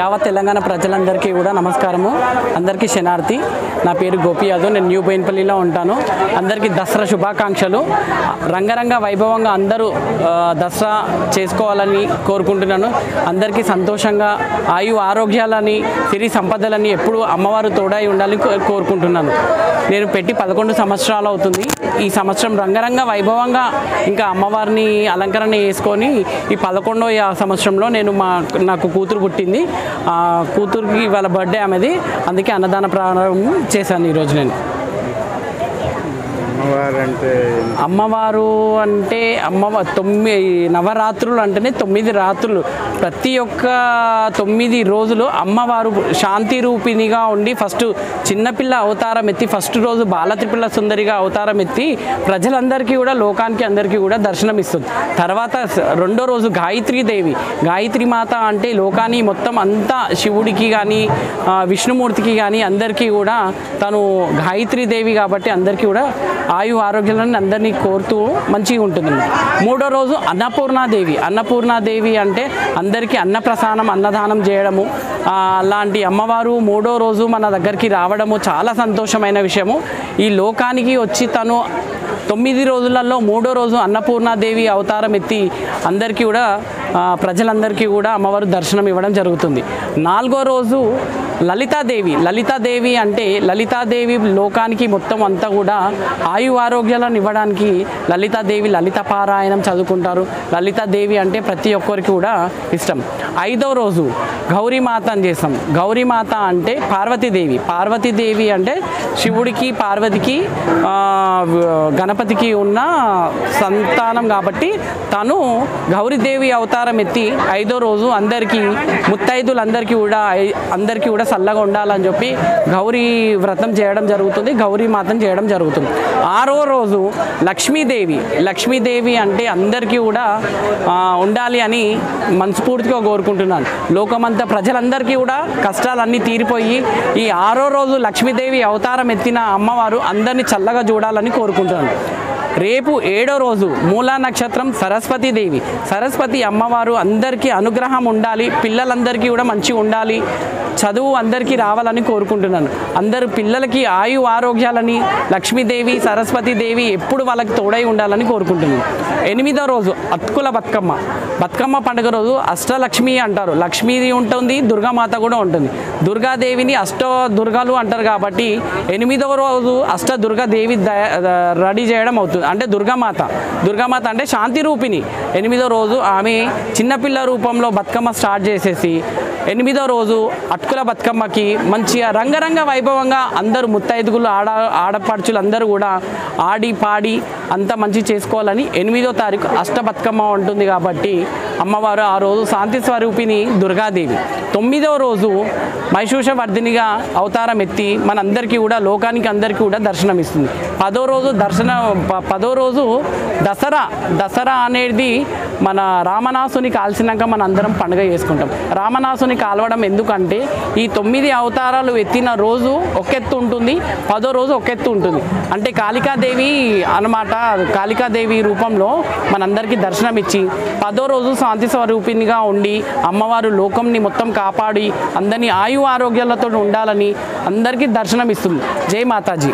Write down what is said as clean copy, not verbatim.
యావత్ తెలంగాణ ప్రజలందరికీ కూడా నమస్కారము. అందరికీ శనార్థి. నా పేరు గోపి యాదవ్. నేను న్యూ బోయిన్పల్లిలో ఉంటాను. అందరికీ దసరా శుభాకాంక్షలు. రంగరంగ వైభవంగా అందరూ దసరా చేసుకోవాలని కోరుకుంటున్నాను. అందరికీ సంతోషంగా ఆయు ఆరోగ్యాలని సిరి సంపదలని ఎప్పుడు అమ్మవారు తోడై ఉండాలని కోరుకుంటున్నాను. నేను పెట్టి 11 సంవత్సరాలు అవుతుంది. ఈ సంవత్సరం రంగరంగ వైభవంగా ఇంకా అమ్మవారిని అలంకరణ చేసుకొని ఈ 11వ సంవత్సరంలో నాకు కూతురు పుట్టింది. ఆ కూతురికి ఇవాళ బర్త్డే ఆమెది. అందుకే అన్నదాన ప్రారంభం చేశాను ఈరోజు. నేను అమ్మవారు అంటే నవరాత్రులు అంటేనే 9 రాత్రులు. ప్రతి ఒక్క 9 రోజులు అమ్మవారు శాంతి రూపిణిగా ఉండి ఫస్ట్ చిన్నపిల్ల అవతారం ఎత్తి ఫస్ట్ రోజు బాలత్రిపుర సుందరిగా అవతారం ఎత్తి ప్రజలందరికీ కూడా లోకానికి అందరికీ కూడా దర్శనం ఇస్తుంది. తర్వాత రెండో రోజు గాయత్రీదేవి. గాయత్రి మాత అంటే లోకాన్ని మొత్తం అంతా శివుడికి కానీ విష్ణుమూర్తికి కానీ అందరికీ కూడా తను గాయత్రీదేవి కాబట్టి అందరికీ కూడా ఆయు ఆరోగ్యాలను అందరినీ కోరుతూ మంచిగా ఉంటుంది. మూడో రోజు అన్నపూర్ణాదేవి. అన్నపూర్ణాదేవి అంటే అందరికీ అన్నప్రసాదం అన్నదానం చేయడము. అలాంటి అమ్మవారు మూడో రోజు మన దగ్గరికి రావడము చాలా సంతోషమైన విషయము. ఈ లోకానికి వచ్చి తను 9 రోజులలో మూడో రోజు అన్నపూర్ణాదేవి అవతారం ఎత్తి అందరికీ కూడా ప్రజలందరికీ కూడా అమ్మవారు దర్శనం ఇవ్వడం జరుగుతుంది. 4వ రోజు లలితాదేవి. లలితాదేవి అంటే లలితాదేవి లోకానికి మొత్తం అంతా కూడా ఆయు ఆరోగ్యాలను ఇవ్వడానికి లలితాదేవి లలిత పారాయణం చదువుకుంటారు. లలితాదేవి అంటే ప్రతి ఒక్కరికి కూడా ఇష్టం. 5వ రోజు గౌరీమాత అని చేస్తాం. గౌరీమాత అంటే పార్వతీదేవి. పార్వతీదేవి అంటే శివుడికి పార్వతికి గణపతికి ఉన్న సంతానం కాబట్టి తను గౌరీదేవి అవతారం ఎత్తి 5వ రోజు అందరికీ ముత్తైదులందరికీ కూడా చల్లగా ఉండాలని చెప్పి గౌరీ వ్రతం చేయడం జరుగుతుంది. గౌరీ మాతను చేయడం జరుగుతుంది. 6వ రోజు లక్ష్మీదేవి. లక్ష్మీదేవి అంటే అందరికీ కూడా ఉండాలి అని మనస్ఫూర్తిగా కోరుకుంటున్నాను. లోకమంతా ప్రజలందరికీ కూడా కష్టాలన్నీ తీరిపోయి ఈ 6వ రోజు లక్ష్మీదేవి అవతారం ఎత్తిన అమ్మవారు అందరినీ చల్లగా చూడాలని కోరుకుంటున్నాను. రేపు 7వ రోజు మూలా నక్షత్రం సరస్వతీదేవి. సరస్వతి అమ్మవారు అందరికీ అనుగ్రహం ఉండాలి, పిల్లలందరికీ కూడా మంచిగా ఉండాలి, చదువు అందరికీ రావాలని కోరుకుంటున్నాను. అందరూ పిల్లలకి ఆయు ఆరోగ్యాలని లక్ష్మీదేవి సరస్వతీదేవి ఎప్పుడు వాళ్ళకి తోడై ఉండాలని కోరుకుంటున్నాను. 8వ రోజు అత్కుల బతుకమ్మ. బతుకమ్మ పండుగ రోజు అష్టలక్ష్మి అంటారు. లక్ష్మీది ఉంటుంది, దుర్గామాత కూడా ఉంటుంది. దుర్గాదేవిని అష్టదుర్గాలు అంటారు కాబట్టి 8వ రోజు అష్టదుర్గాదేవి రెడీ చేయడం అవుతుంది. అంటే దుర్గామాత. దుర్గామాత అంటే శాంతి రూపిణి. 8వ రోజు ఆమె చిన్నపిల్ల రూపంలో బతుకమ్మ స్టార్ట్ చేసేసి 8వ రోజు అట్కుల బతుకమ్మకి మంచిగా రంగరంగ వైభవంగా అందరూ ముత్తైదుగులు ఆడపడుచులు అందరూ కూడా ఆడి పాడి అంతా మంచి చేసుకోవాలని 8వ తారీఖు అష్ట బతుకమ్మ ఉంటుంది కాబట్టి అమ్మవారు ఆ రోజు శాంతి స్వరూపిణి దుర్గాదేవి. 9వ రోజు మహిషూషవర్ధినిగా అవతారం ఎత్తి మనందరికీ కూడా లోకానికి అందరికీ కూడా దర్శనం ఇస్తుంది. 10వ రోజు దసరా. దసరా అనేది మన రామనాసుని కాల్చినాక మన అందరం పండుగ చేసుకుంటాం. రామనాసుని కాల్వడం ఎందుకంటే ఈ 9 అవతారాలు ఎత్తిన రోజు ఒక ఎత్తు ఉంటుంది, 10వ రోజు ఒక ఎత్తు ఉంటుంది. అంటే కాళికాదేవి అన్నమాట. కాళికాదేవి రూపంలో మనందరికీ దర్శనం ఇచ్చి 10వ రోజు శాంతి స్వరూపిణిగా ఉండి అమ్మవారు లోకంని మొత్తం కాపాడి అందరినీ ఆయు ఆరోగ్యాలతో ఉండాలని అందరికీ దర్శనం ఇస్తుంది. జై మాతాజీ.